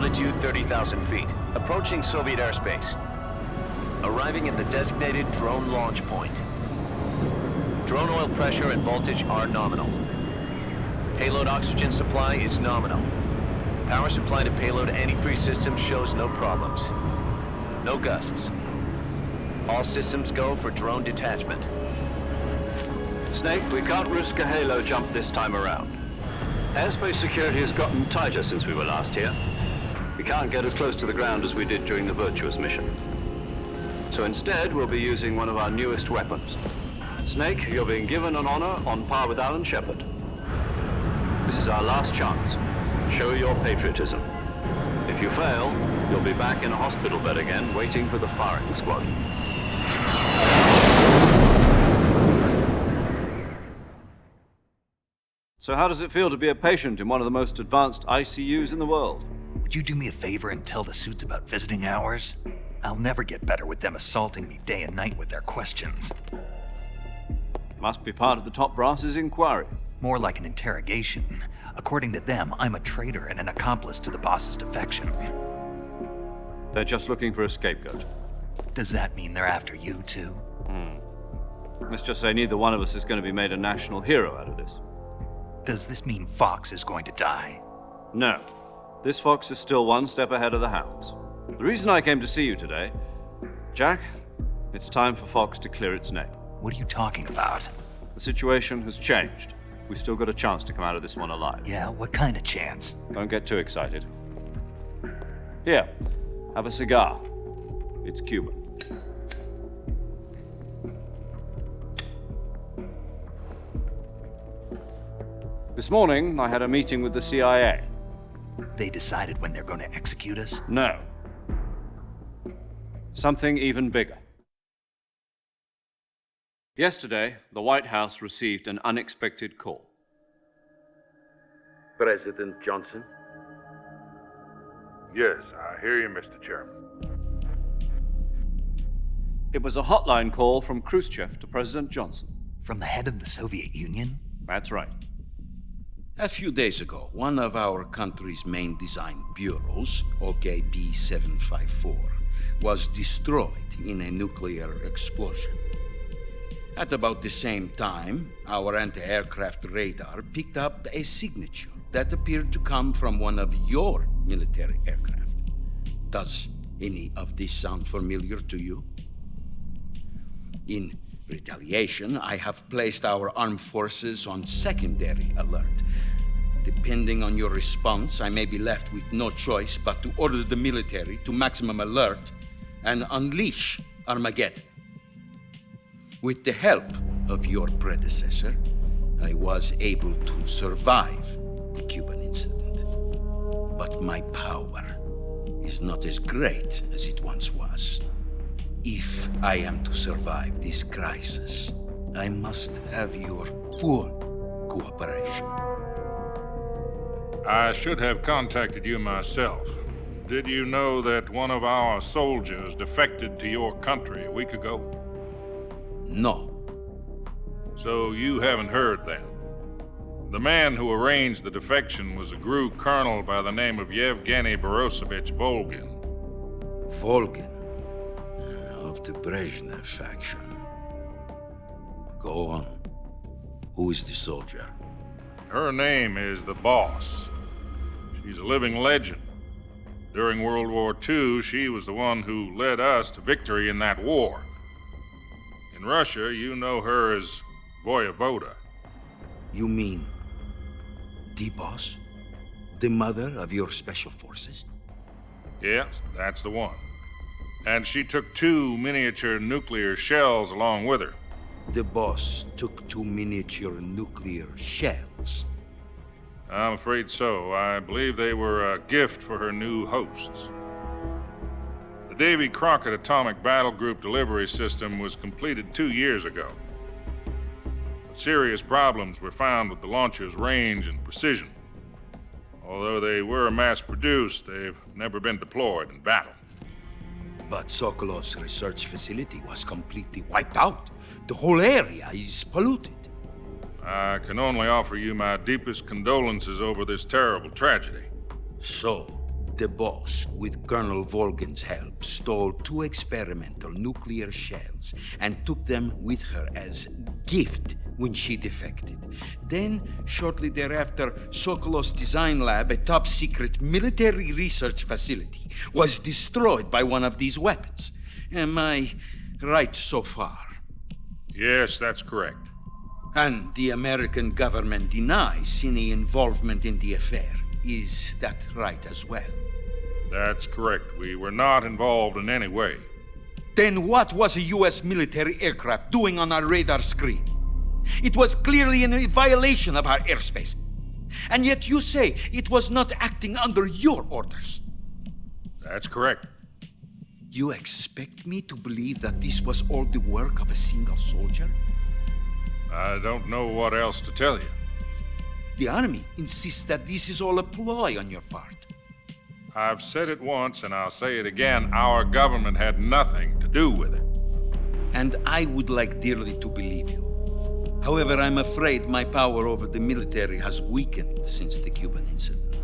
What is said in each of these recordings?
Altitude 30,000 feet. Approaching Soviet airspace. Arriving at the designated drone launch point. Drone oil pressure and voltage are nominal. Payload oxygen supply is nominal. Power supply to payload antifreeze system shows no problems. No gusts. All systems go for drone detachment. Snake, we can't risk a halo jump this time around. Airspace security has gotten tighter since we were last here. We can't get as close to the ground as we did during the Virtuous mission. So instead, we'll be using one of our newest weapons. Snake, you're being given an honor on par with Alan Shepard. This is our last chance. Show your patriotism. If you fail, you'll be back in a hospital bed again, waiting for the firing squad. So how does it feel to be a patient in one of the most advanced ICUs in the world? Would you do me a favor and tell the suits about visiting hours? I'll never get better with them assaulting me day and night with their questions. Must be part of the top brass's inquiry. More like an interrogation. According to them, I'm a traitor and an accomplice to the boss's defection. They're just looking for a scapegoat. Does that mean they're after you too? Let's just say neither one of us is going to be made a national hero out of this. Does this mean Fox is going to die? No. This fox is still one step ahead of the hounds. The reason I came to see you today, Jack, it's time for Fox to clear its name. What are you talking about? The situation has changed. We've still got a chance to come out of this one alive. Yeah, what kind of chance? Don't get too excited. Here, have a cigar. It's Cuban. This morning, I had a meeting with the CIA. They decided when they're going to execute us? No. Something even bigger. Yesterday, the White House received an unexpected call. President Johnson? Yes, I hear you, Mr. Chairman. It was a hotline call from Khrushchev to President Johnson. From the head of the Soviet Union? That's right. A few days ago, one of our country's main design bureaus, OKB 754, was destroyed in a nuclear explosion. At about the same time, our anti-aircraft radar picked up a signature that appeared to come from one of your military aircraft. Does any of this sound familiar to you? In retaliation, I have placed our armed forces on secondary alert. Depending on your response, I may be left with no choice but to order the military to maximum alert and unleash Armageddon. With the help of your predecessor, I was able to survive the Cuban incident. But my power is not as great as it once was. If I am to survive this crisis, I must have your full cooperation. I should have contacted you myself. Did you know that one of our soldiers defected to your country a week ago? No. So you haven't heard then. The man who arranged the defection was a GRU colonel by the name of Yevgeny Borosovich Volgin. Volgin, of the Brezhnev faction. Go on. Who is the soldier? Her name is the Boss. She's a living legend. During World War II, she was the one who led us to victory in that war. In Russia, you know her as Voyevoda. You mean the Boss? The mother of your special forces? Yes, that's the one. And she took 2 miniature nuclear shells along with her. The Boss took 2 miniature nuclear shells. I'm afraid so. I believe they were a gift for her new hosts. The Davy Crockett Atomic Battle Group delivery system was completed 2 years ago. But serious problems were found with the launcher's range and precision. Although they were mass-produced, they've never been deployed in battle. But Sokolov's research facility was completely wiped out. The whole area is polluted. I can only offer you my deepest condolences over this terrible tragedy. So, The boss, with Colonel Volgan's help, stole 2 experimental nuclear shells and took them with her as gift when she defected. Then, shortly thereafter, Sokolow's design lab, a top-secret military research facility, was destroyed by one of these weapons. Am I right so far? Yes, that's correct. And the American government denies any involvement in the affair. Is that right as well? That's correct. We were not involved in any way. Then what was a U.S. military aircraft doing on our radar screen? It was clearly in violation of our airspace. And yet you say it was not acting under your orders. That's correct. You expect me to believe that this was all the work of a single soldier? I don't know what else to tell you. The Army insists that this is all a ploy on your part. I've said it once and I'll say it again. Our government had nothing to do with it. And I would like dearly to believe you. However, I'm afraid my power over the military has weakened since the Cuban incident.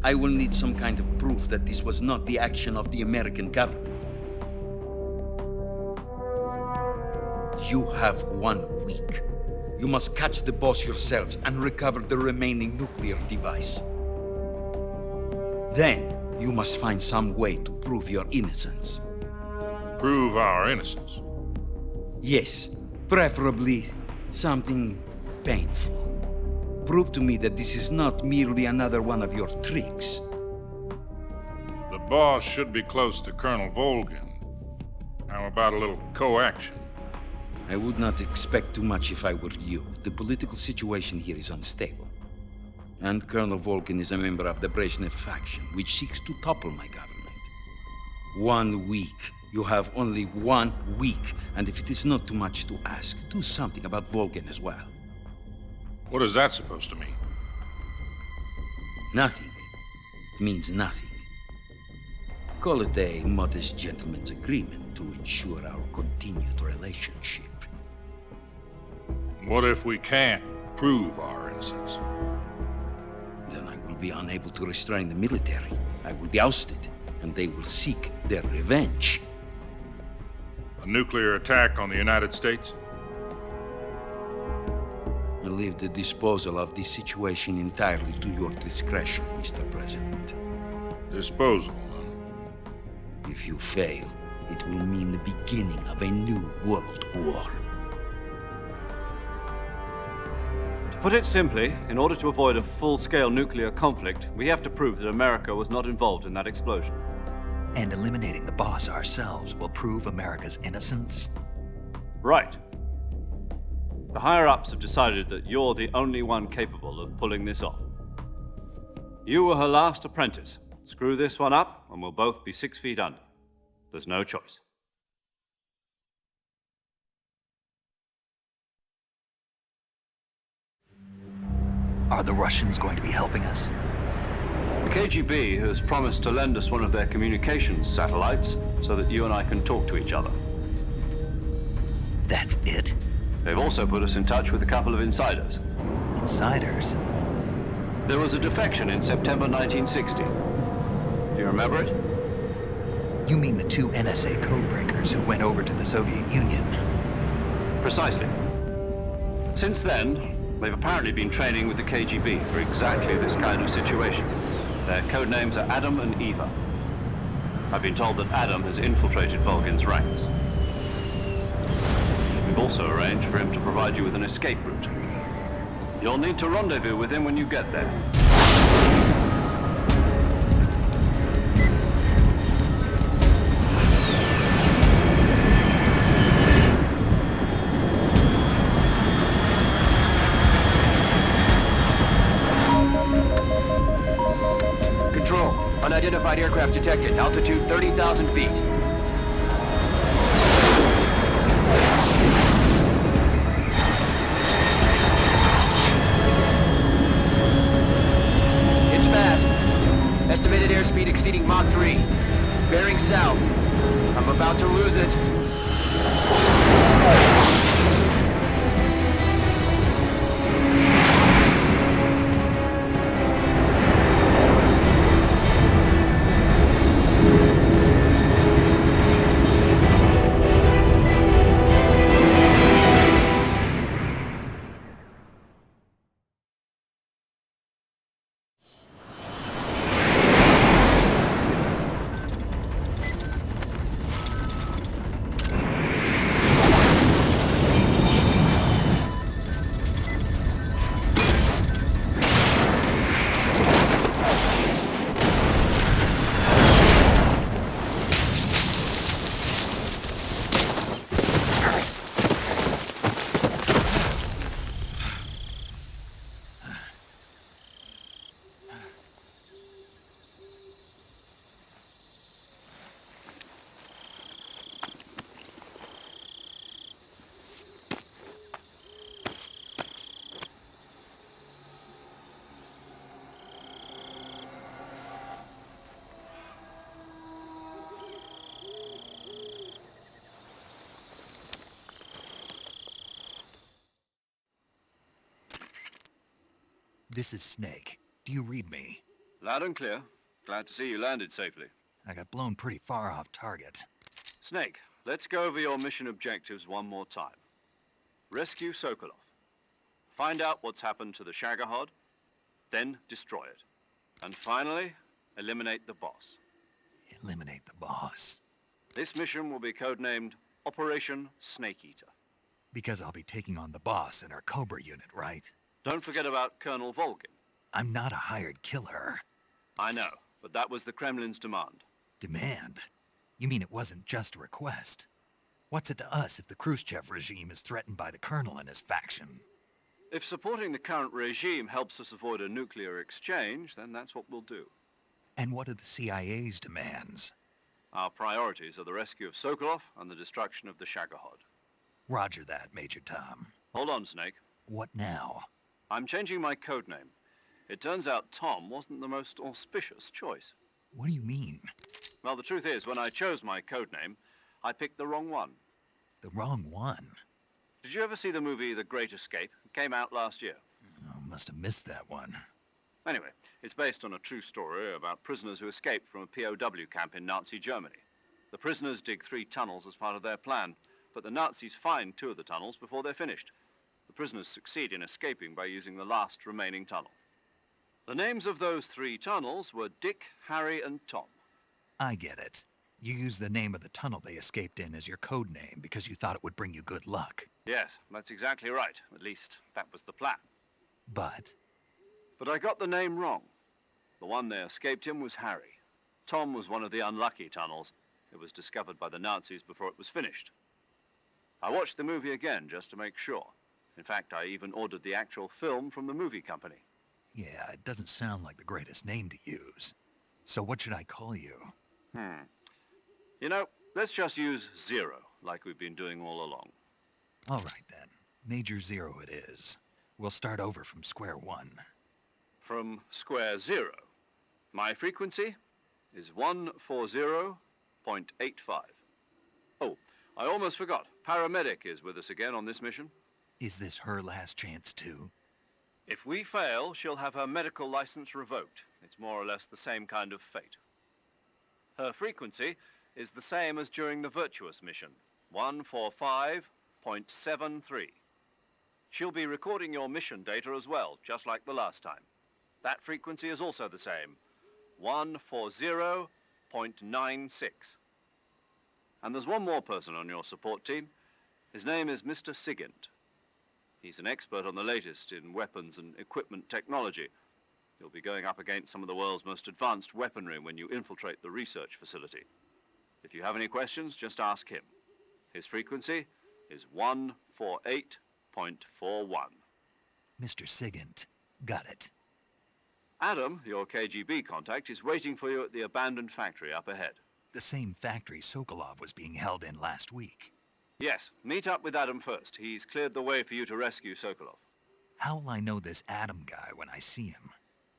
I will need some kind of proof that this was not the action of the American government. You have 1 week. You must catch the boss yourselves and recover the remaining nuclear device. Then, you must find some way to prove your innocence. Prove our innocence. Yes, preferably something painful. Prove to me that this is not merely another one of your tricks. The boss should be close to Colonel Volgan. How about a little co-action? I would not expect too much if I were you. The political situation here is unstable. And Colonel Volgan is a member of the Brezhnev faction, which seeks to topple my government. 1 week. You have only 1 week. And if it is not too much to ask, do something about Volgan as well. What is that supposed to mean? Nothing. It means nothing. Call it a modest gentleman's agreement to ensure our continued relationship. What if we can't prove our innocence? Then I will be unable to restrain the military. I will be ousted, and they will seek their revenge. A nuclear attack on the United States? I leave the disposal of this situation entirely to your discretion, Mr. President. Disposal, huh? If you fail, it will mean the beginning of a new world war. To put it simply, in order to avoid a full-scale nuclear conflict, we have to prove that America was not involved in that explosion. And eliminating the boss ourselves will prove America's innocence? Right. The higher-ups have decided that you're the only one capable of pulling this off. You were her last apprentice. Screw this one up, and we'll both be 6 feet under. There's no choice. Are the Russians going to be helping us? The KGB has promised to lend us one of their communications satellites so that you and I can talk to each other. That's it? They've also put us in touch with a couple of insiders. Insiders? There was a defection in September 1960. Do you remember it? You mean the 2 NSA codebreakers who went over to the Soviet Union? Precisely. Since then, they've apparently been training with the KGB for exactly this kind of situation. Their code names are Adam and Eva. I've been told that Adam has infiltrated Volgan's ranks. We've also arranged for him to provide you with an escape route. You'll need to rendezvous with him when you get there. Control, unidentified aircraft detected. Altitude 30,000 feet. It's fast. Estimated airspeed exceeding Mach 3. Bearing south. I'm about to lose it. This is Snake. Do you read me? Loud and clear. Glad to see you landed safely. I got blown pretty far off target. Snake, let's go over your mission objectives one more time. Rescue Sokolov. Find out what's happened to the Shagohod, then destroy it. And finally, eliminate the boss. Eliminate the boss. This mission will be codenamed Operation Snake Eater. Because I'll be taking on the boss in our Cobra unit, right? Don't forget about Colonel Volgin. I'm not a hired killer. I know, but that was the Kremlin's demand. Demand? You mean it wasn't just a request? What's it to us if the Khrushchev regime is threatened by the Colonel and his faction? If supporting the current regime helps us avoid a nuclear exchange, then that's what we'll do. And what are the CIA's demands? Our priorities are the rescue of Sokolov and the destruction of the Shagohod. Roger that, Major Tom. Hold on, Snake. What now? I'm changing my codename. It turns out Tom wasn't the most auspicious choice. What do you mean? Well, the truth is, when I chose my codename, I picked the wrong one. The wrong one? Did you ever see the movie The Great Escape? It came out last year. Oh, must have missed that one. Anyway, it's based on a true story about prisoners who escaped from a POW camp in Nazi Germany. The prisoners dig 3 tunnels as part of their plan, but the Nazis find 2 of the tunnels before they're finished. The prisoners succeed in escaping by using the last remaining tunnel. The names of those 3 tunnels were Dick, Harry, and Tom. I get it. You used the name of the tunnel they escaped in as your code name because you thought it would bring you good luck. Yes, that's exactly right. At least, that was the plan. But But I got the name wrong. The one they escaped in was Harry. Tom was one of the unlucky tunnels. It was discovered by the Nazis before it was finished. I watched the movie again just to make sure. In fact, I even ordered the actual film from the movie company. yeah, it doesn't sound like the greatest name to use. So what should I call you? You know, let's just use Zero, like we've been doing all along. All right then. Major Zero it is. We'll start over from square one. From square 0. My frequency is 140.85. Oh, I almost forgot. Paramedic is with us again on this mission. Is this her last chance too? If we fail, she'll have her medical license revoked. It's more or less the same kind of fate. Her frequency is the same as during the Virtuous mission, 145.73. She'll be recording your mission data as well, just like the last time. That frequency is also the same, 140.96. And there's one more person on your support team. His name is Mr. Sigint. He's an expert on the latest in weapons and equipment technology. You'll be going up against some of the world's most advanced weaponry when you infiltrate the research facility. If you have any questions, just ask him. His frequency is 148.41. Mr. Sigint. Got it. Adam, your KGB contact, is waiting for you at the abandoned factory up ahead. The same factory Sokolov was being held in last week. Yes, meet up with Adam first. He's cleared the way for you to rescue Sokolov. How will I know this Adam guy when I see him?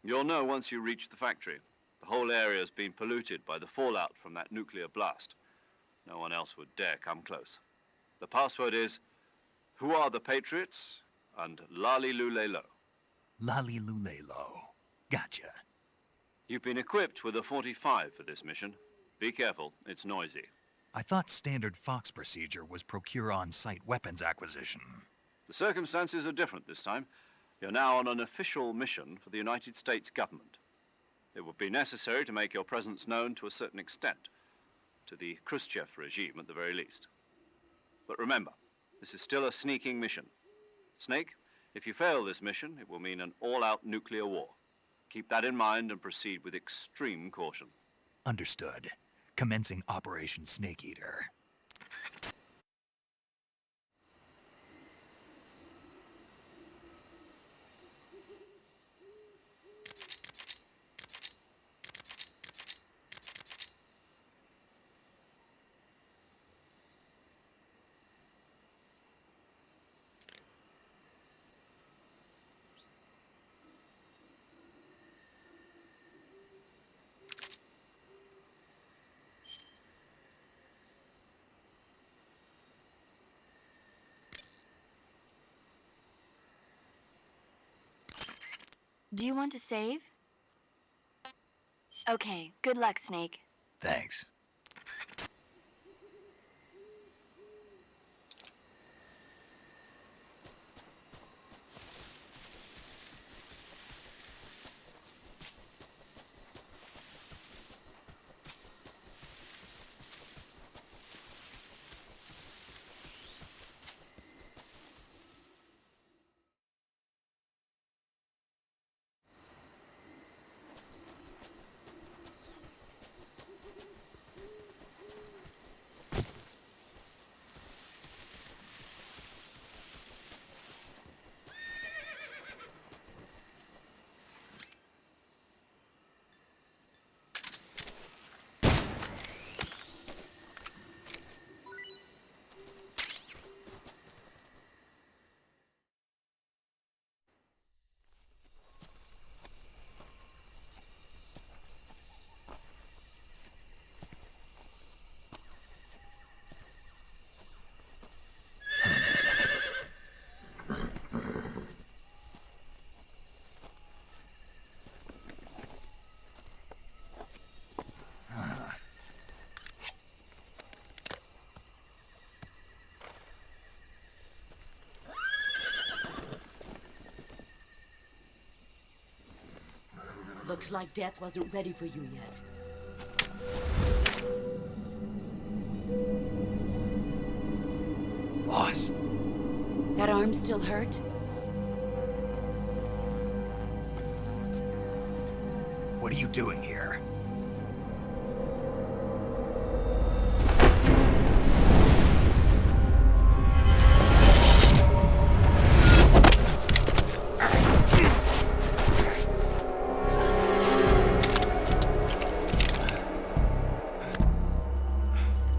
You'll know once you reach the factory. The whole area's been polluted by the fallout from that nuclear blast. No one else would dare come close. The password is, "Who are the Patriots?" and Lali Lulelo. Lali Lulelo. Gotcha. You've been equipped with a 45 for this mission. Be careful, it's noisy. I thought standard Fox procedure was procure on-site weapons acquisition. The circumstances are different this time. You're now on an official mission for the United States government. It would be necessary to make your presence known to a certain extent, to the Khrushchev regime at the very least. But remember, this is still a sneaking mission. Snake, if you fail this mission, it will mean an all-out nuclear war. Keep that in mind and proceed with extreme caution. Understood. Commencing Operation Snake Eater. Do you want to save? Okay, good luck, Snake. Thanks. Looks like death wasn't ready for you yet. Boss. That arm still hurt? What are you doing here?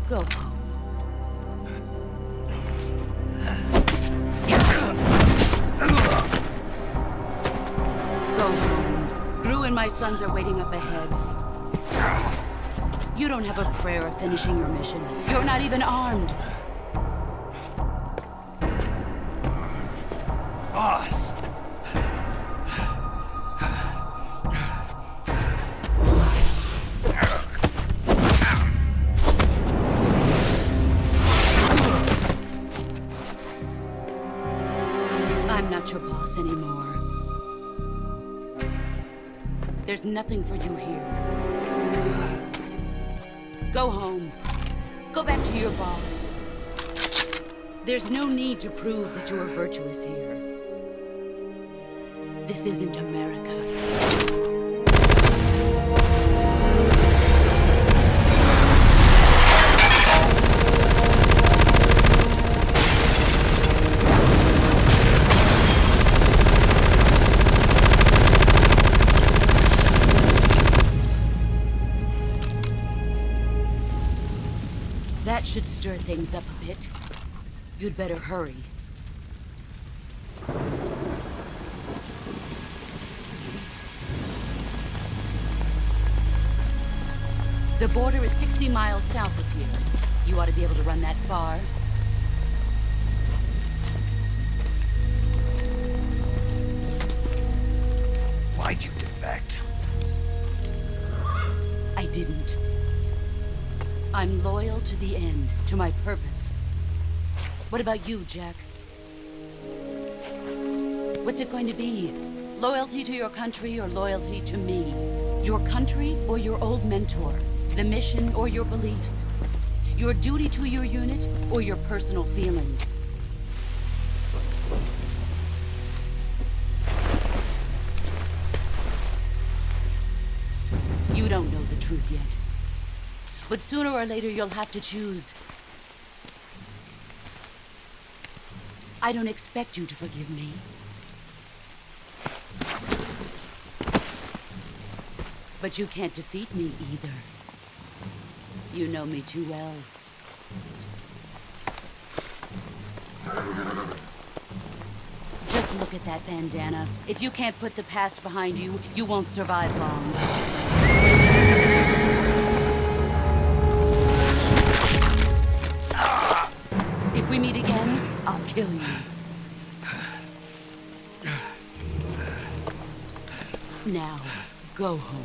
Go home. Go home. Gru and my sons are waiting up ahead. You don't have a prayer of finishing your mission. You're not even armed. Boss! I'm not your boss anymore. There's nothing for you here. Go home. Go back to your boss. There's no need to prove that you are virtuous here. This isn't America. That should stir things up a bit. You'd better hurry. The border is 60 miles south of here. You ought to be able to run that far. Why'd you defect? I didn't. I'm loyal to the end, to my purpose. What about you, Jack? What's it going to be? Loyalty to your country or loyalty to me? Your country or your old mentor? The mission or your beliefs? Your duty to your unit or your personal feelings? You don't know the truth yet. But sooner or later, you'll have to choose. I don't expect you to forgive me. But you can't defeat me either. You know me too well. Just look at that bandana. If you can't put the past behind you, you won't survive long. If we meet again, I'll kill you. Now, go home.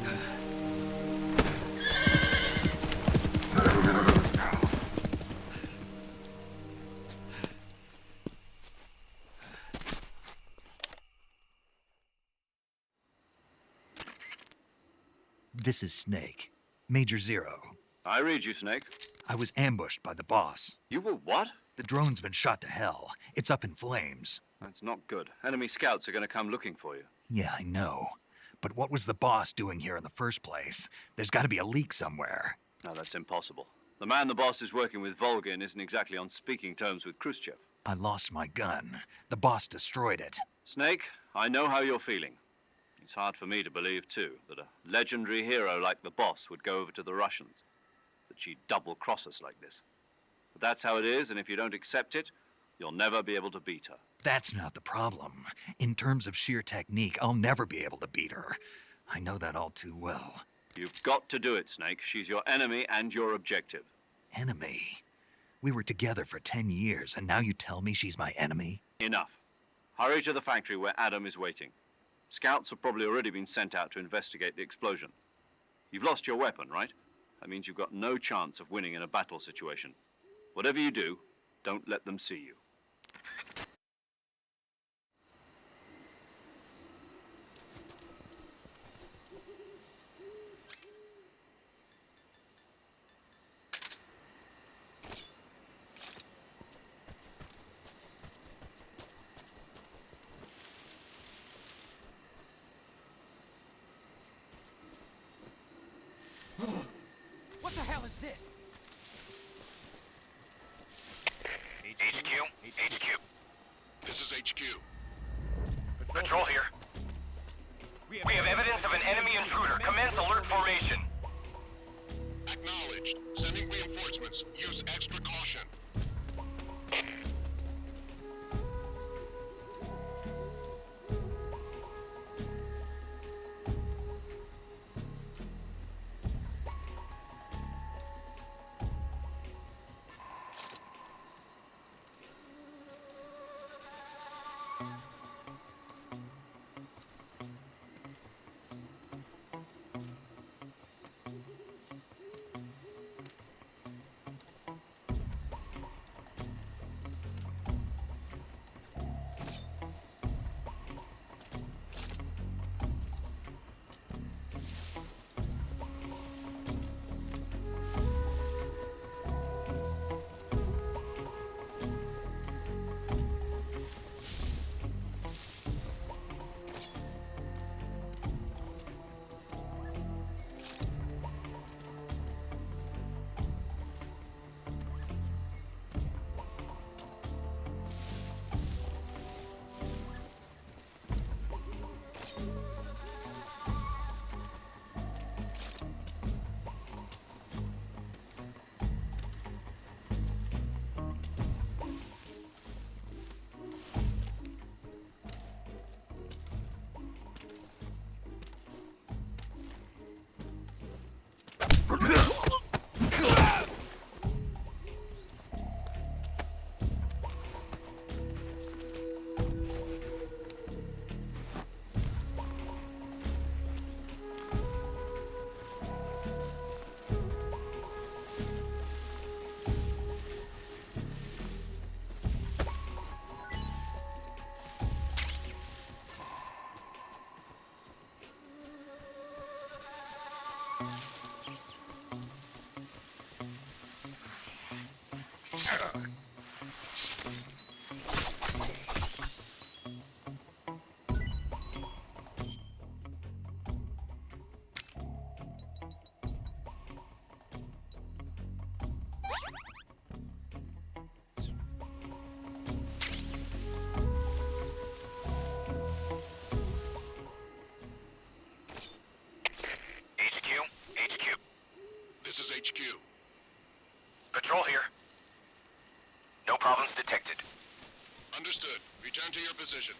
This is Snake. Major Zero. I read you, Snake. I was ambushed by the boss. You were what? The drone's been shot to hell. It's up in flames. That's not good. Enemy scouts are going to come looking for you. Yeah, I know. But what was the boss doing here in the first place? There's got to be a leak somewhere. No, that's impossible. The man the boss is working with, Volgin, isn't exactly on speaking terms with Khrushchev. I lost my gun. The boss destroyed it. Snake, I know how you're feeling. It's hard for me to believe, too, that a legendary hero like the boss would go over to the Russians, that she'd double-cross us like this. But that's how it is, and if you don't accept it, you'll never be able to beat her. That's not the problem. In terms of sheer technique, I'll never be able to beat her. I know that all too well. You've got to do it, Snake. She's your enemy and your objective. Enemy? We were together for 10 years, and now you tell me she's my enemy? Enough. Hurry to the factory where Adam is waiting. Scouts have probably already been sent out to investigate the explosion. You've lost your weapon, right? That means you've got no chance of winning in a battle situation. Whatever you do, don't let them see you. What the hell is this? HQ. This is HQ. Patrol here. We have evidence of an enemy intruder. Commence alert formation. Acknowledged. Sending reinforcements. Use extra caution. This is HQ. Patrol here. No problems detected. Understood. Return to your position.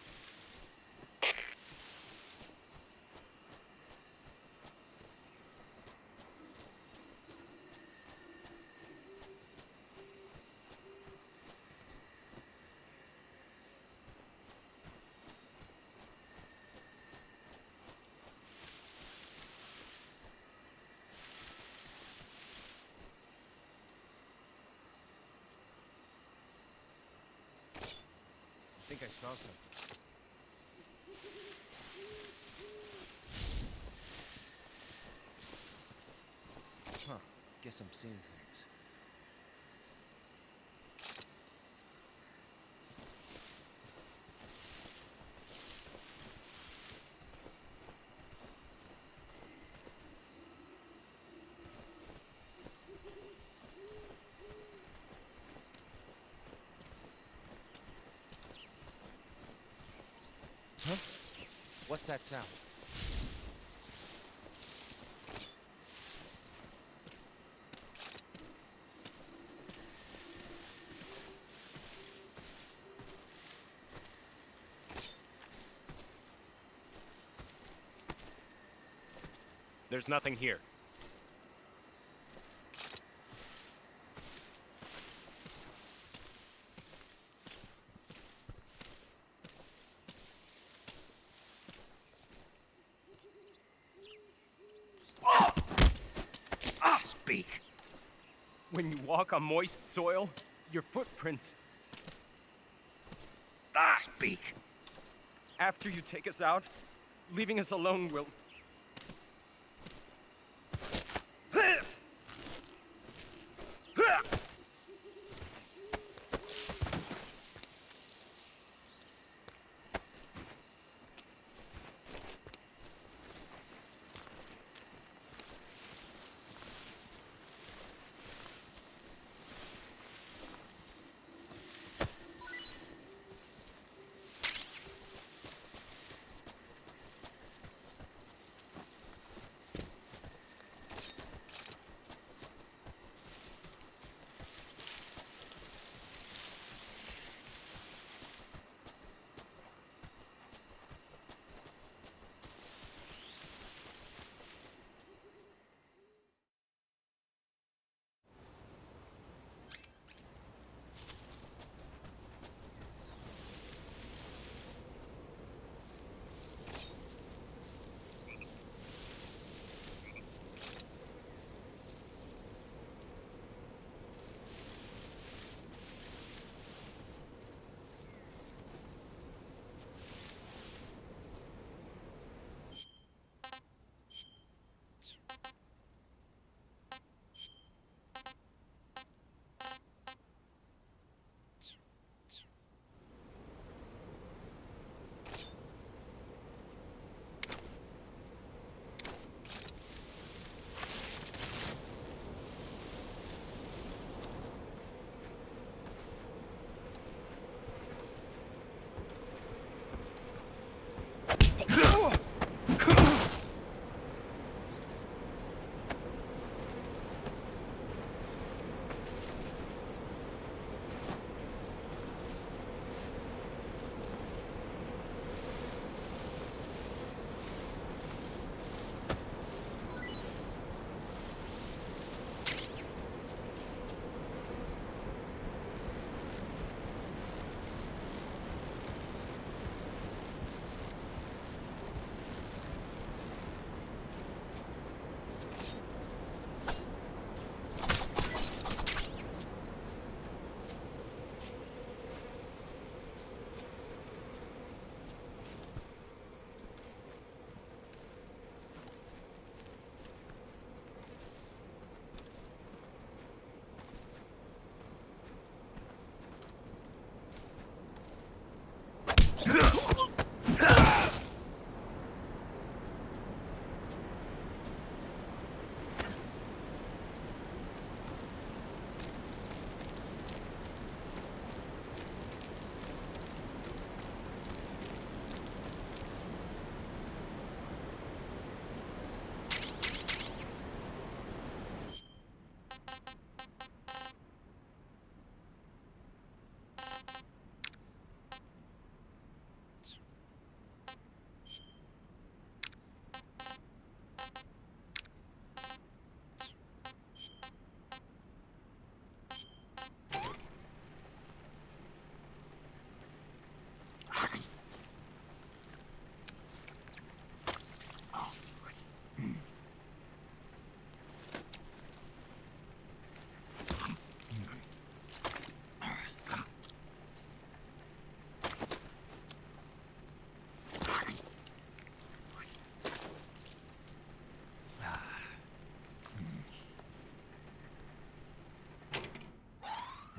saw something. Huh. Guess I'm seeing things. Huh? What's that sound? There's nothing here. Speak. When you walk on moist soil, your footprints. Speak. After you take us out, leaving us alone will.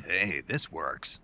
Hey, this works.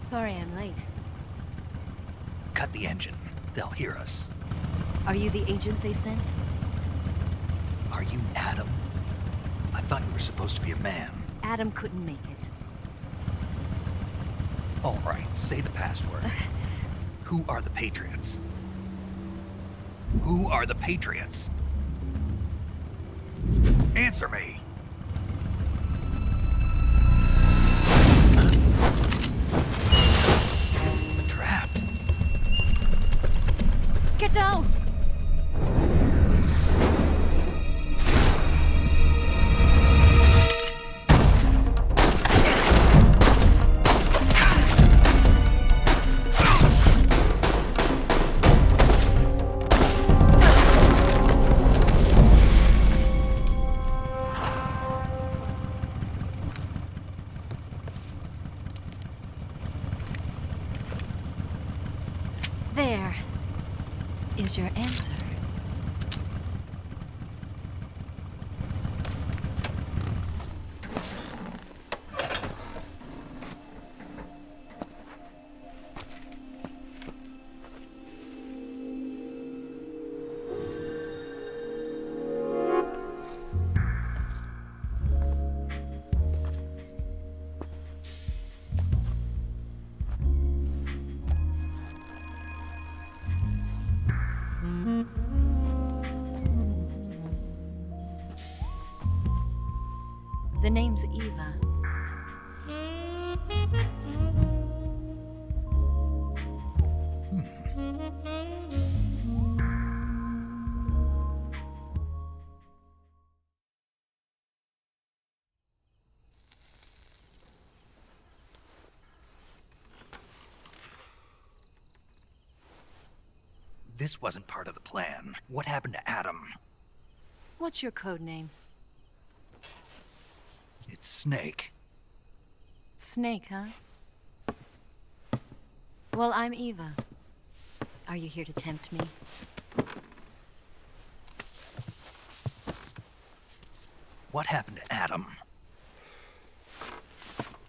Sorry I'm late. Cut the engine. They'll hear us. Are you the agent they sent? Are you Adam? I thought you were supposed to be a man. Adam couldn't make it. All right, say the password. Who are the Patriots? Who are the Patriots? Answer me! Trapped. Get down! There is your answer. The name's Eva. This wasn't part of the plan. What happened to Adam? What's your code name? It's Snake. Snake, huh? Well, I'm Eva. Are you here to tempt me? What happened to Adam?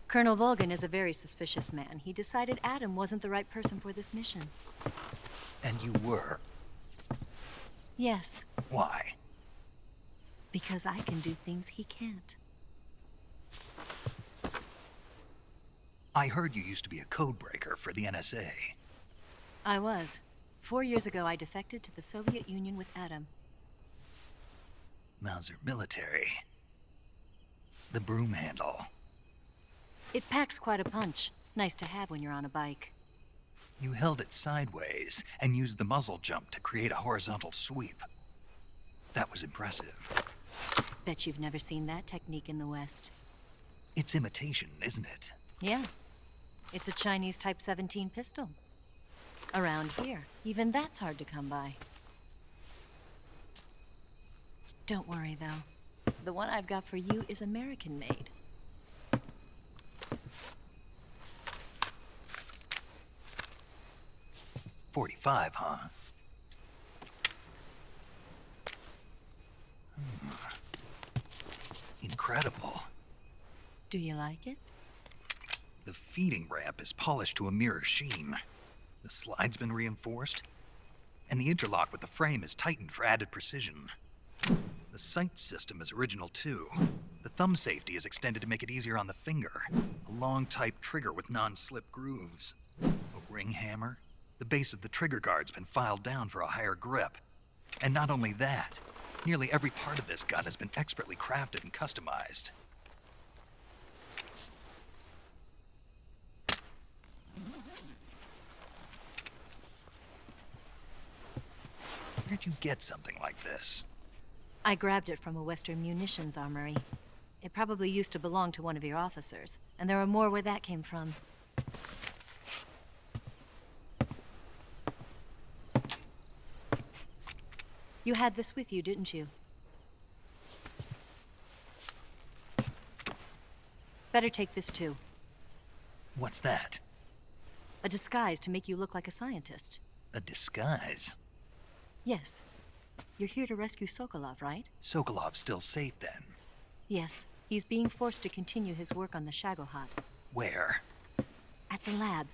Colonel Volgan is a very suspicious man. He decided Adam wasn't the right person for this mission. And you were? Yes, Why? because I can do things he can't. I heard you used to be a codebreaker for the NSA. I was. 4 years ago, I defected to the Soviet Union with Adam. Mauser military. The broom handle. It packs quite a punch. Nice to have when you're on a bike. You held it sideways and used the muzzle jump to create a horizontal sweep. That was impressive. Bet you've never seen that technique in the West. It's imitation, isn't it? Yeah. It's a Chinese Type 17 pistol. Around here, even that's hard to come by. Don't worry, though. The one I've got for you is American-made. .45, huh? Incredible. Do you like it? The feeding ramp is polished to a mirror sheen. The slide's been reinforced, and the interlock with the frame is tightened for added precision. The sight system is original too. The thumb safety is extended to make it easier on the finger. A long-type trigger with non-slip grooves. A ring hammer. The base of the trigger guard's been filed down for a higher grip. And not only that, nearly every part of this gun has been expertly crafted and customized. Where'd you get something like this? I grabbed it from a Western munitions armory. It probably used to belong to one of your officers, and there are more where that came from. You had this with you, didn't you? Better take this too. What's that? A disguise to make you look like a scientist. A disguise? Yes. You're here to rescue Sokolov, right? Sokolov's still safe then? Yes. He's being forced to continue his work on the Shagohod. Where? At the lab.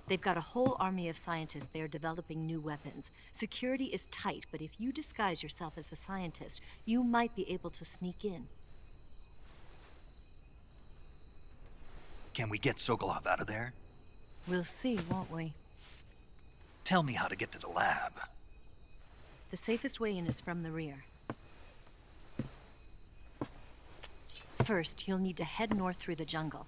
They've got a whole army of scientists there developing new weapons. Security is tight, but if you disguise yourself as a scientist, you might be able to sneak in. Can we get Sokolov out of there? We'll see, won't we? Tell me how to get to the lab. The safest way in is from the rear. First, you'll need to head north through the jungle.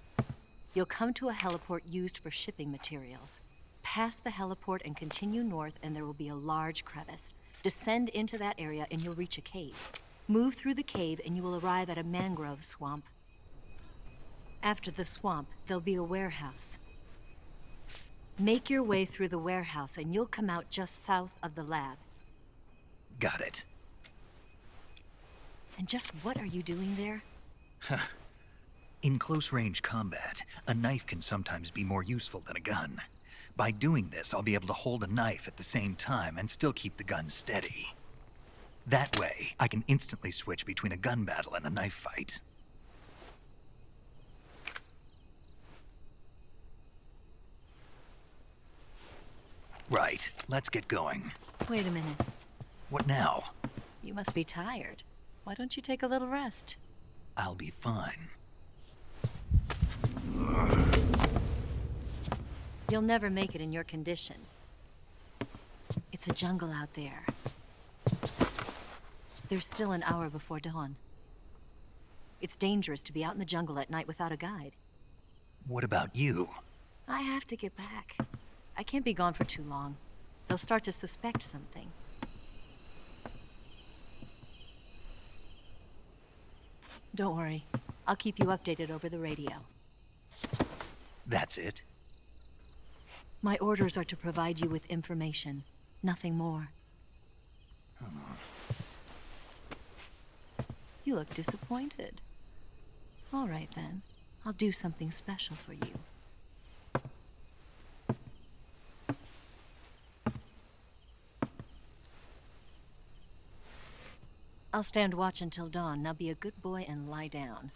You'll come to a heliport used for shipping materials. Pass the heliport and continue north, and there will be a large crevice. Descend into that area and you'll reach a cave. Move through the cave and you will arrive at a mangrove swamp. After the swamp, there'll be a warehouse. Make your way through the warehouse and you'll come out just south of the lab. Got it. And just what are you doing there? In close-range combat, a knife can sometimes be more useful than a gun. By doing this, I'll be able to hold a knife at the same time and still keep the gun steady. That way, I can instantly switch between a gun battle and a knife fight. Right, let's get going. Wait a minute. What now? You must be tired. Why don't you take a little rest? I'll be fine. You'll never make it in your condition. It's a jungle out there. There's still an hour before dawn. It's dangerous to be out in the jungle at night without a guide. What about you? I have to get back. I can't be gone for too long. They'll start to suspect something. Don't worry. I'll keep you updated over the radio. That's it? My orders are to provide you with information. Nothing more. You look disappointed. All right, then. I'll do something special for you. I'll stand watch until dawn. Now be a good boy and lie down.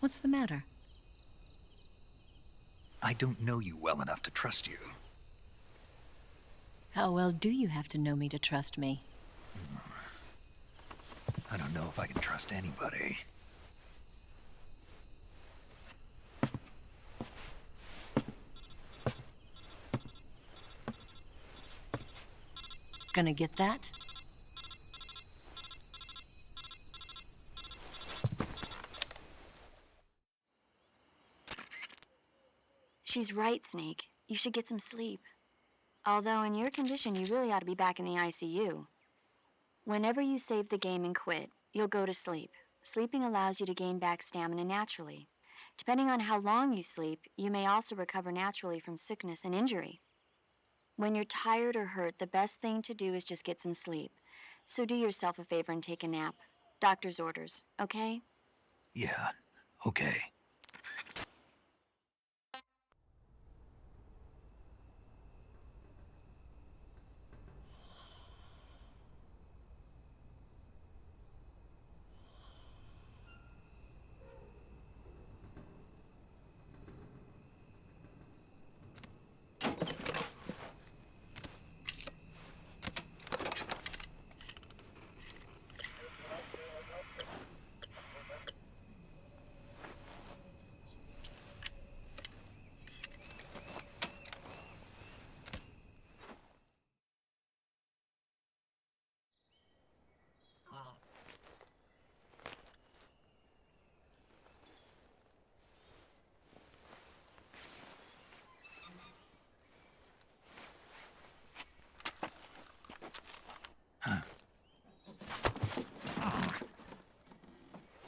What's the matter? I don't know you well enough to trust you. How well do you have to know me to trust me? I don't know if I can trust anybody. Gonna get that? She's right, Snake. You should get some sleep. Although in your condition, you really ought to be back in the ICU. Whenever you save the game and quit, you'll go to sleep. Sleeping allows you to gain back stamina naturally. Depending on how long you sleep, you may also recover naturally from sickness and injury. When you're tired or hurt, the best thing to do is just get some sleep. So do yourself a favor and take a nap. Doctor's orders, okay? Yeah, okay.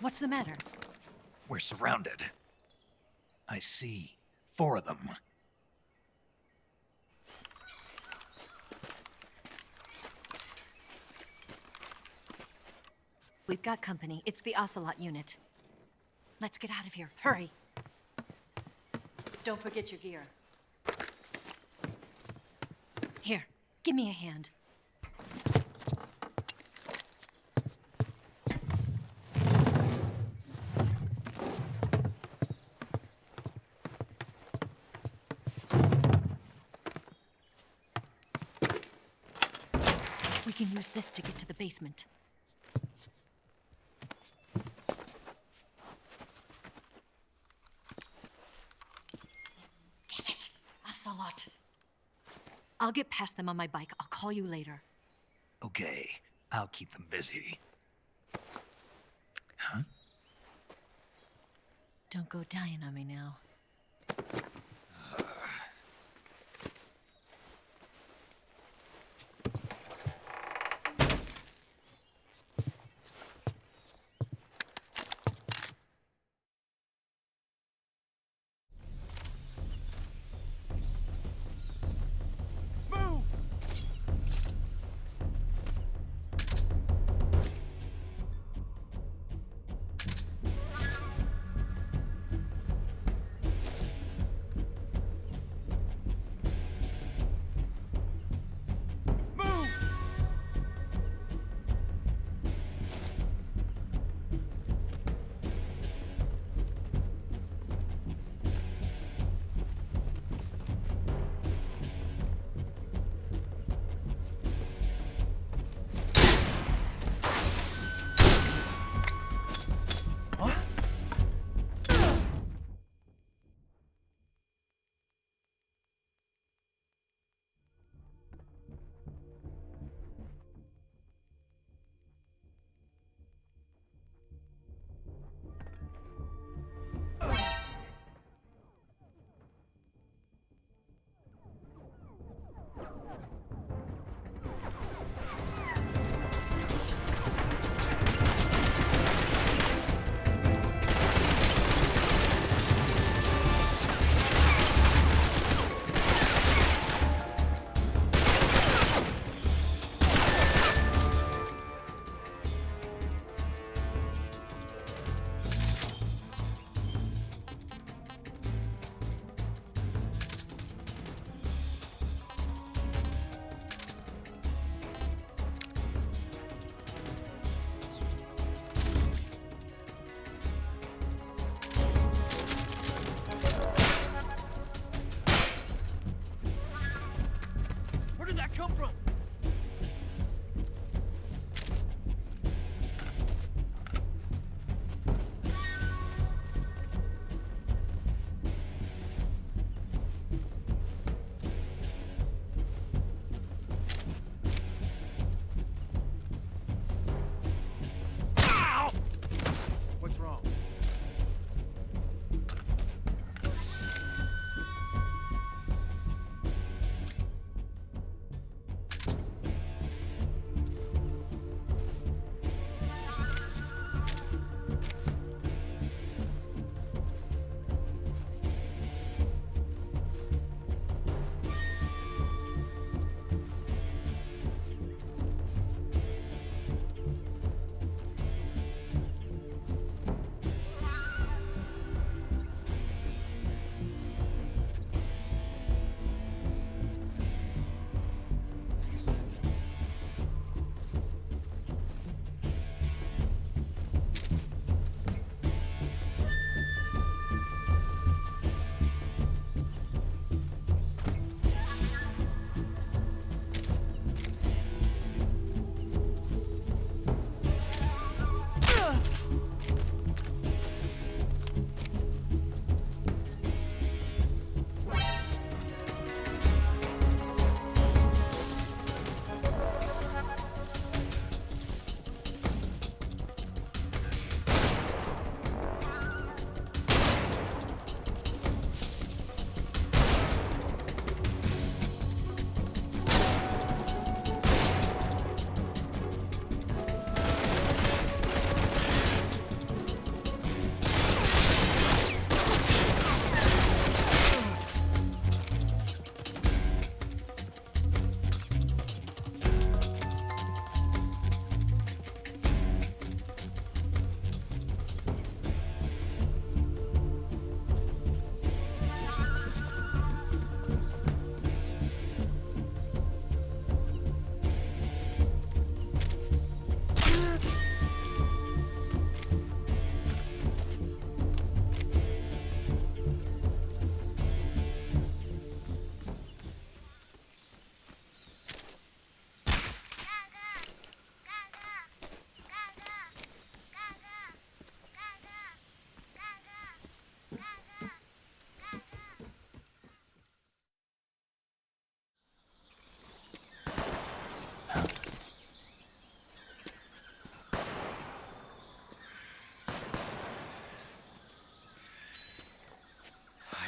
What's the matter? We're surrounded. I see 4 of them. We've got company. It's the Ocelot unit. Let's get out of here. Hurry. Don't forget your gear. Here, give me a hand. We can use this to get to the basement. Damn it! Ocelot. I'll get past them on my bike. I'll call you later. Okay, I'll keep them busy. Huh? Don't go dying on me now.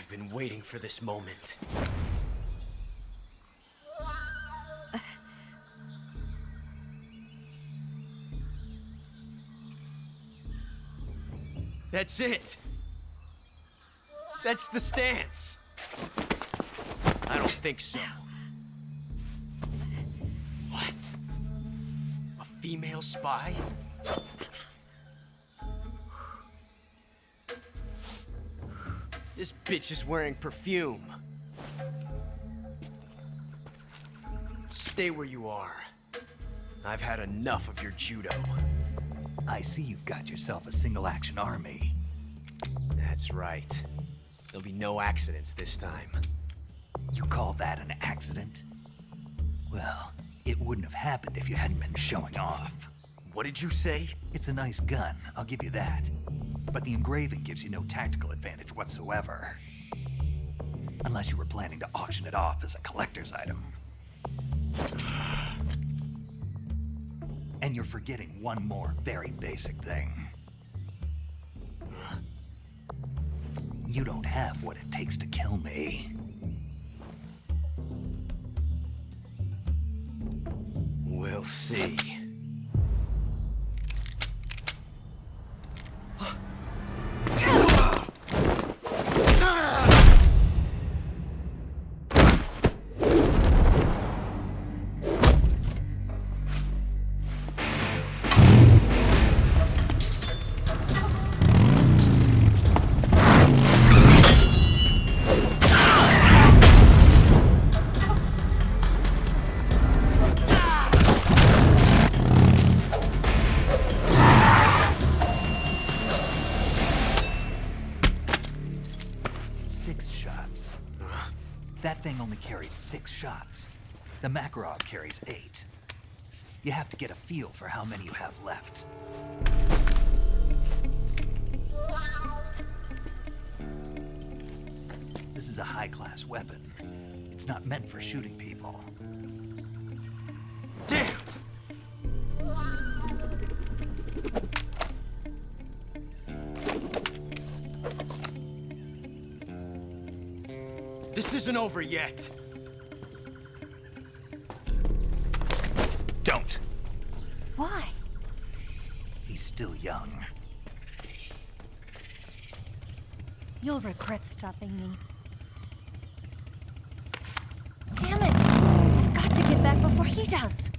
I've been waiting for this moment. That's it. That's the stance. I don't think so. What? A female spy? This bitch is wearing perfume. Stay where you are. I've had enough of your judo. I see you've got yourself a single-action army. That's right. There'll be no accidents this time. You call that an accident? Well, it wouldn't have happened if you hadn't been showing off. What did you say? It's a nice gun, I'll give you that. But the engraving gives you no tactical advantage whatsoever. Unless you were planning to auction it off as a collector's item. And you're forgetting one more very basic thing. You don't have what it takes to kill me. We'll see. That thing only carries 6 shots. The Makarov carries 8. You have to get a feel for how many you have left. This is a high-class weapon. It's not meant for shooting people. Damn! This isn't over yet. Don't. Why? He's still young. You'll regret stopping me. Damn it! I've got to get back before he does.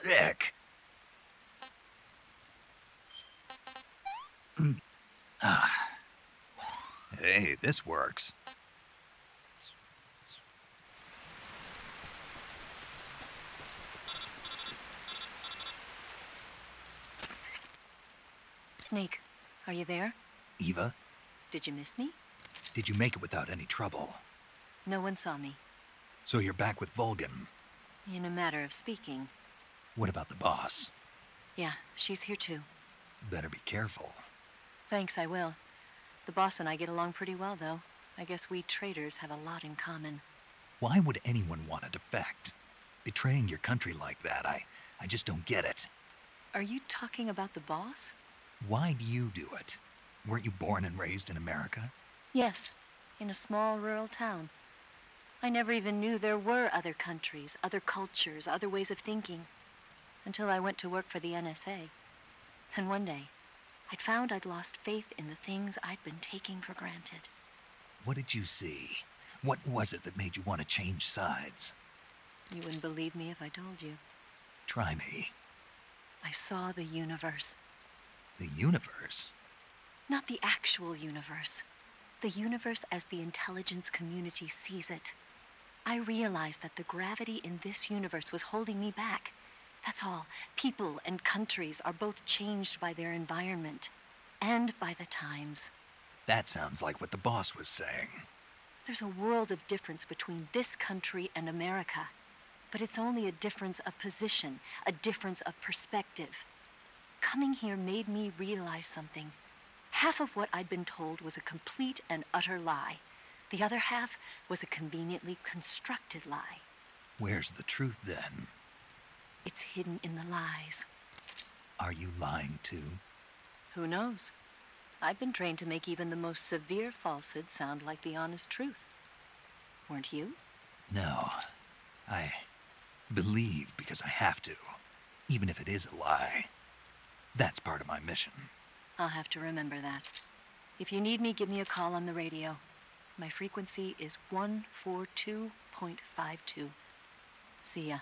sick. Hey, this works. Snake, are you there? Eva, Did you miss me? did you make it without any trouble? No one saw me. So you're back with Vulcan. In a matter of speaking. What about the boss? Yeah, she's here too. Better be careful. Thanks, I will. The boss and I get along pretty well, though. I guess we traitors have a lot in common. Why would anyone want to defect? Betraying your country like that, I just don't get it. Are you talking about the boss? Why do you do it? Weren't you born and raised in America? Yes, in a small rural town. I never even knew there were other countries, other cultures, other ways of thinking. Until I went to work for the NSA. Then one day, I'd found I'd lost faith in the things I'd been taking for granted. What did you see? What was it that made you want to change sides? You wouldn't believe me if I told you. Try me. I saw the universe. The universe? Not the actual universe. The universe as the intelligence community sees it. I realized that the gravity in this universe was holding me back. That's all. People and countries are both changed by their environment and by the times. That sounds like what the boss was saying. There's a world of difference between this country and America. But it's only a difference of position, a difference of perspective. Coming here made me realize something. Half of what I'd been told was a complete and utter lie. The other half was a conveniently constructed lie. Where's the truth then? It's hidden in the lies. Are you lying too? Who knows? I've been trained to make even the most severe falsehood sound like the honest truth. Weren't you? No. I believe because I have to, even if it is a lie. That's part of my mission. I'll have to remember that. If you need me, give me a call on the radio. My frequency is 142.52. See ya.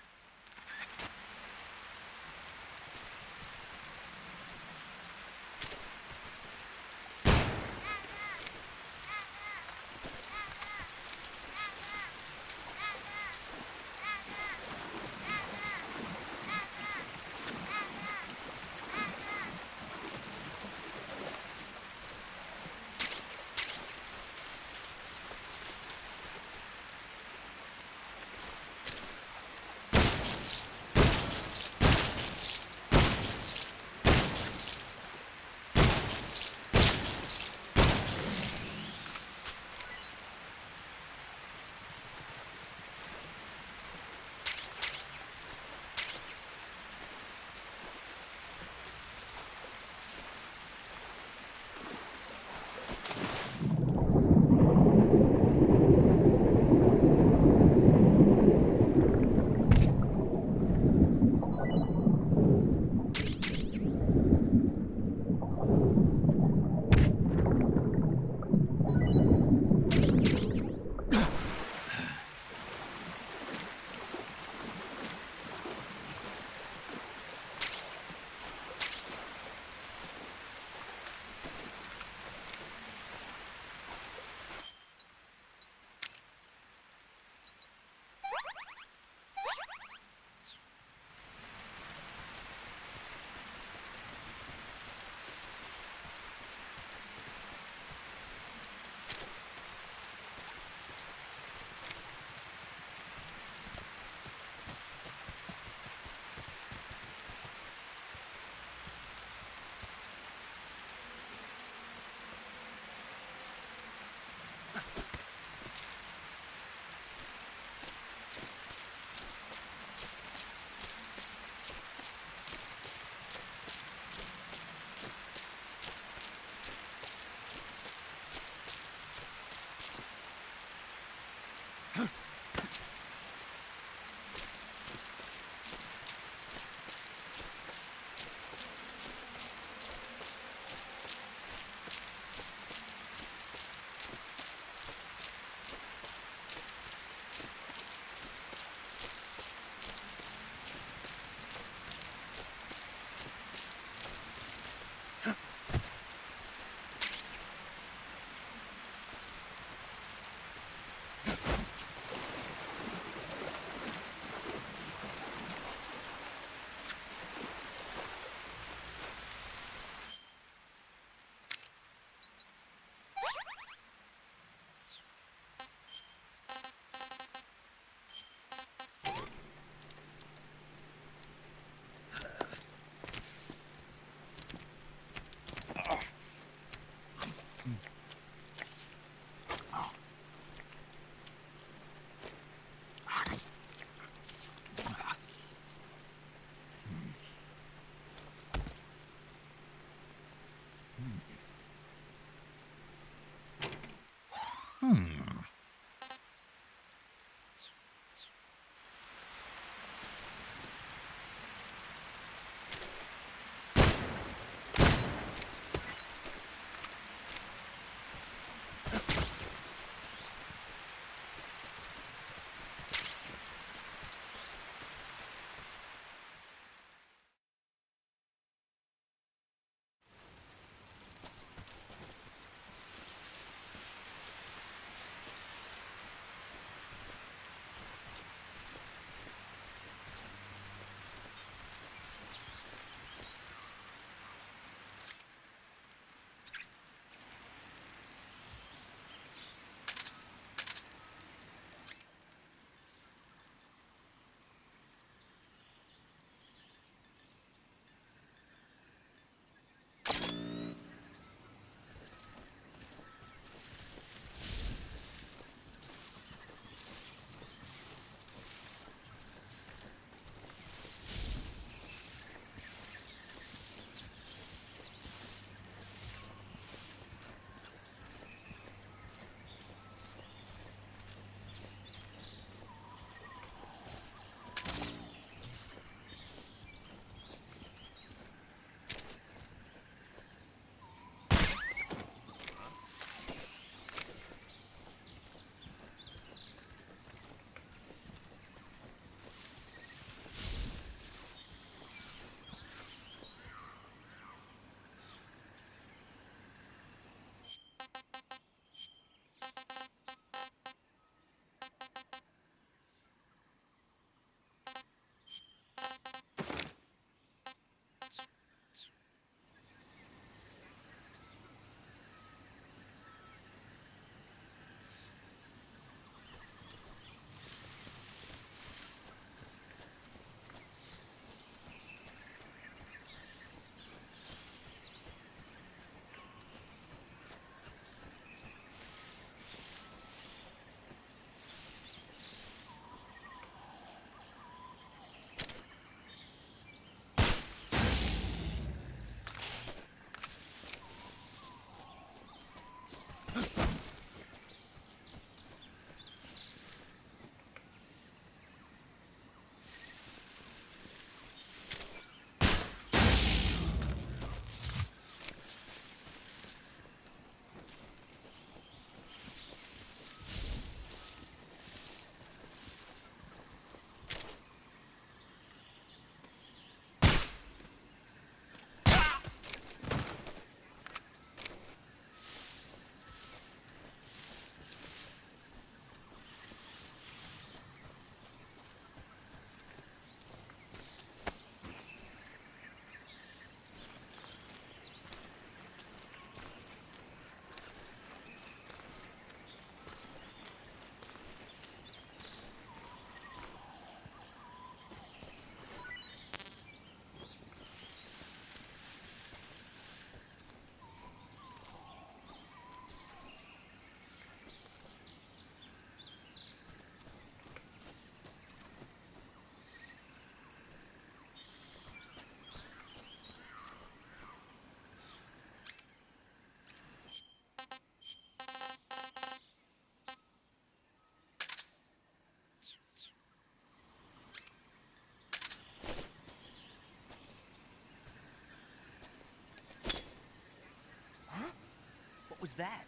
was that?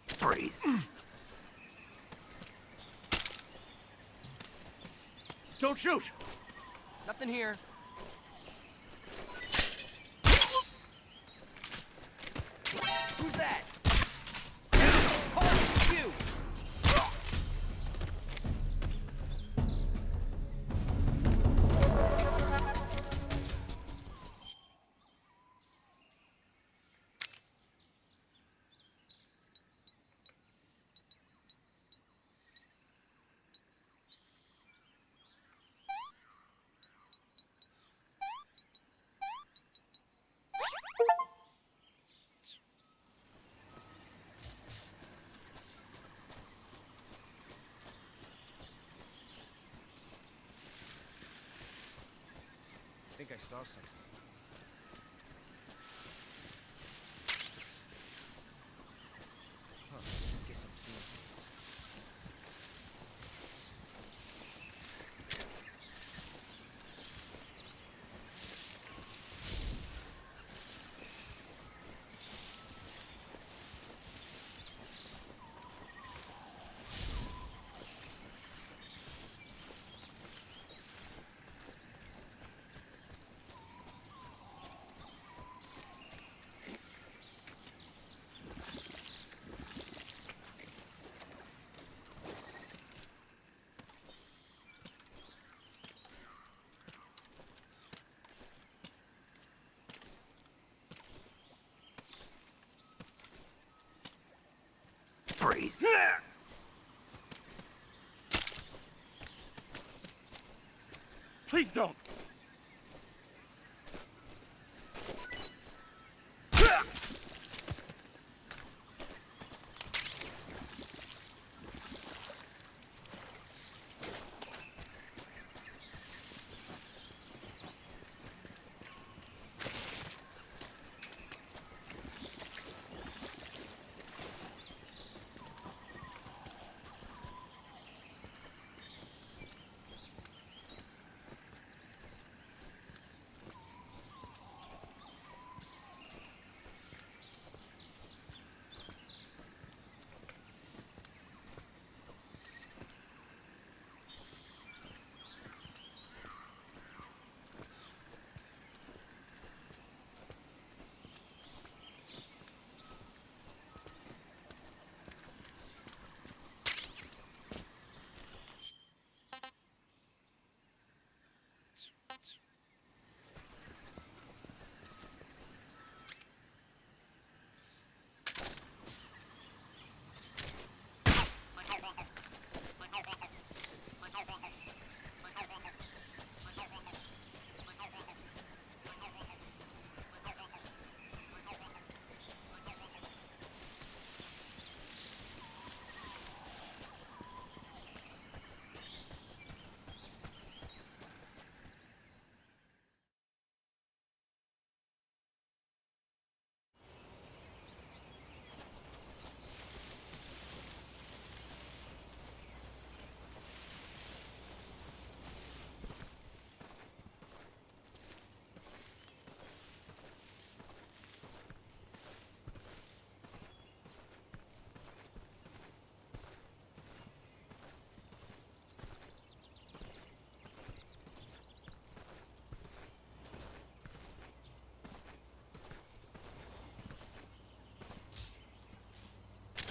Freeze. Don't shoot! Nothing here. Who's that? Oh, you! I think I saw something. Huh, guess I'm seeing. Freeze. Please don't!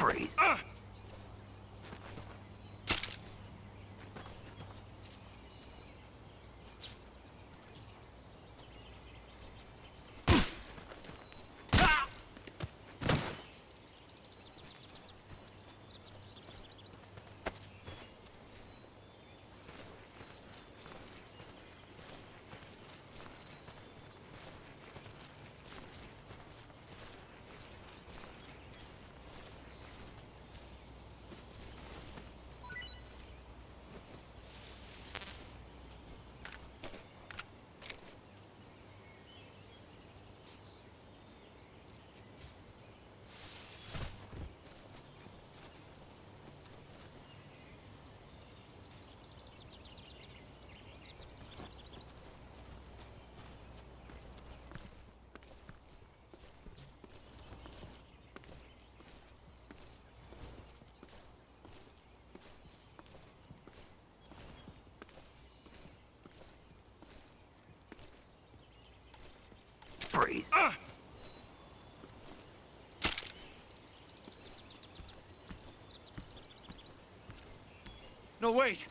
Freeze. Freeze! No, wait!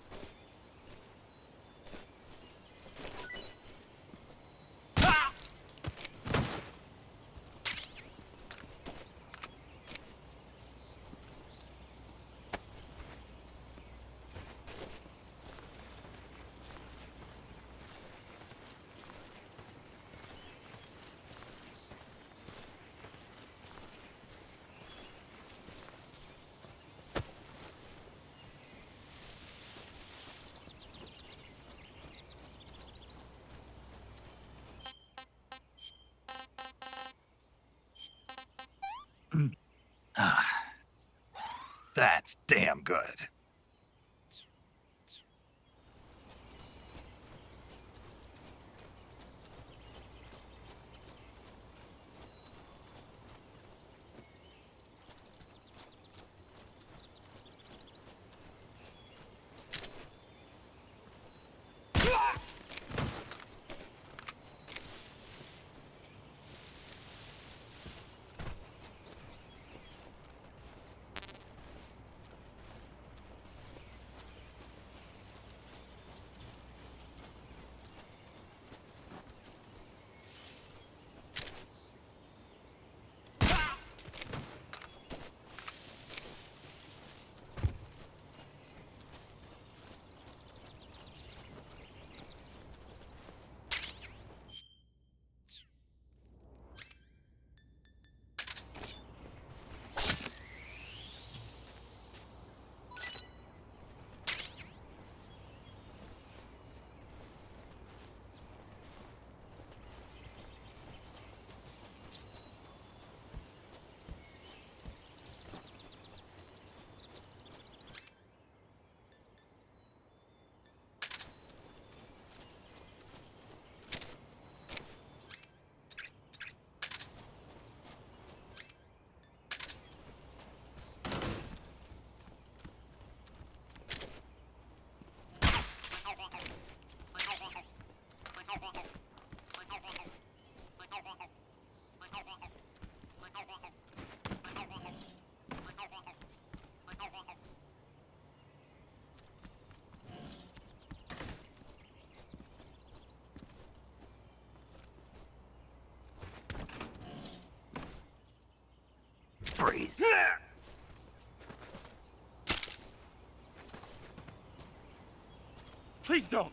That's damn good. Freeze. Please don't!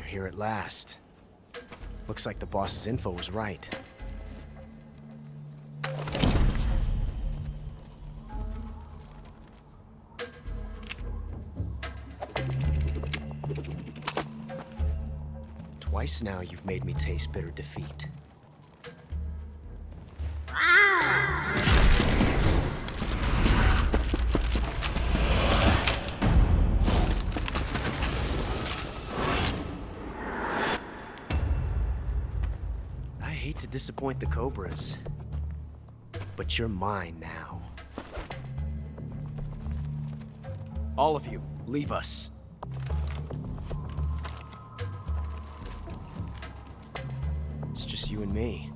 Here at last. Looks like the boss's info was right. Twice now you've made me taste bitter defeat. To disappoint the Cobras, but you're mine now. All of you, leave us. It's just you and me.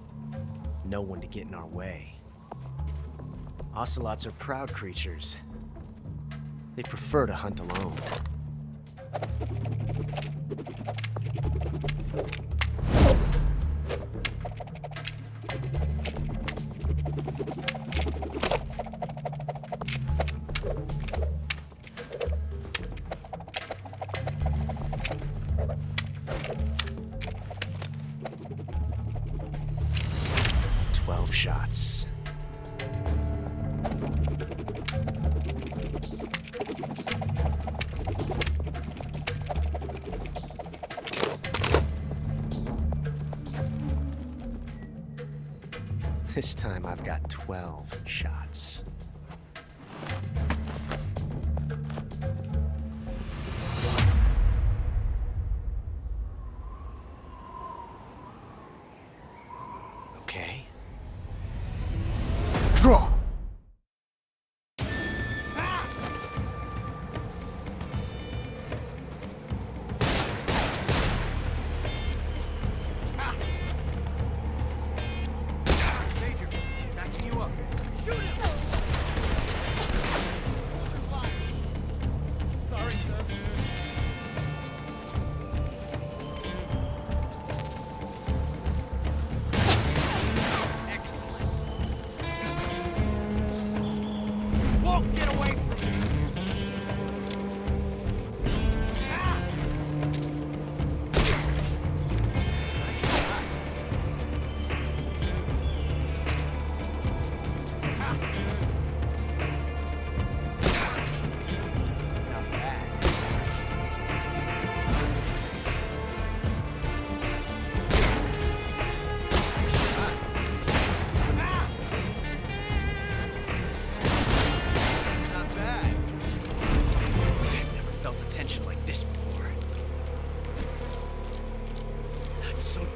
No one to get in our way. Ocelots are proud creatures. They prefer to hunt alone. Shots. This time I've got 12 shots. Okay. Draw!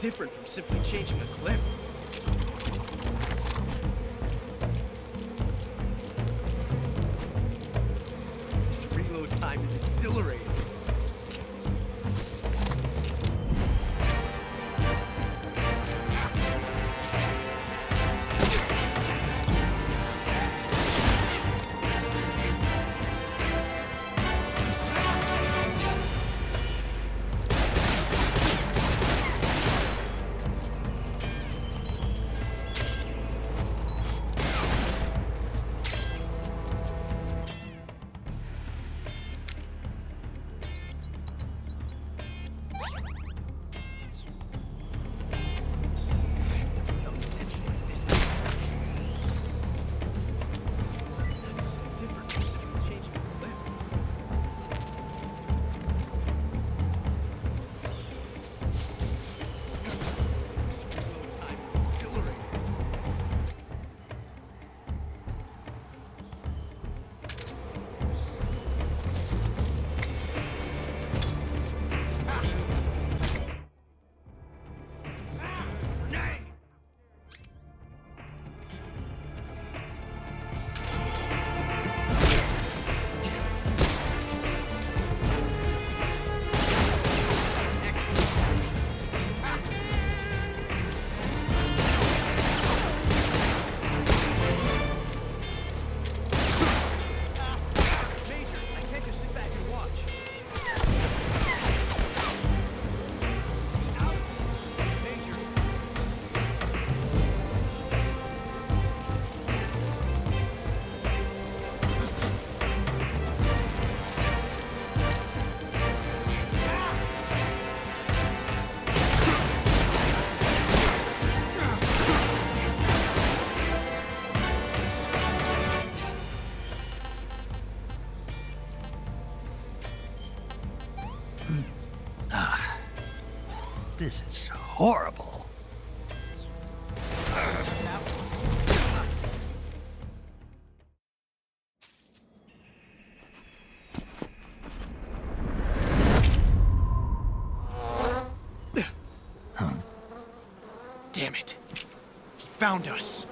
Different from simply changing a clip. This reload time is exhilarating. This is horrible. Damn it. He found us.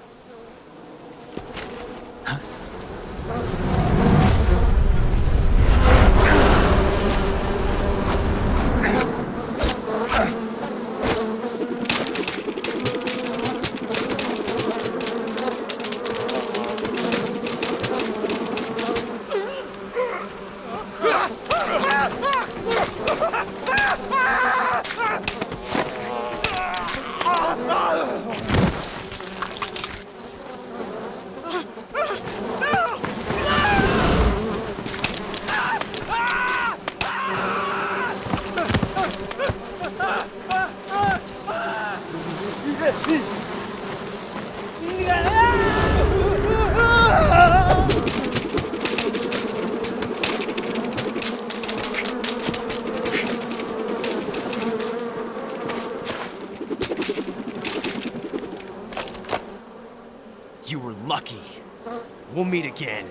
You were lucky. We'll meet again.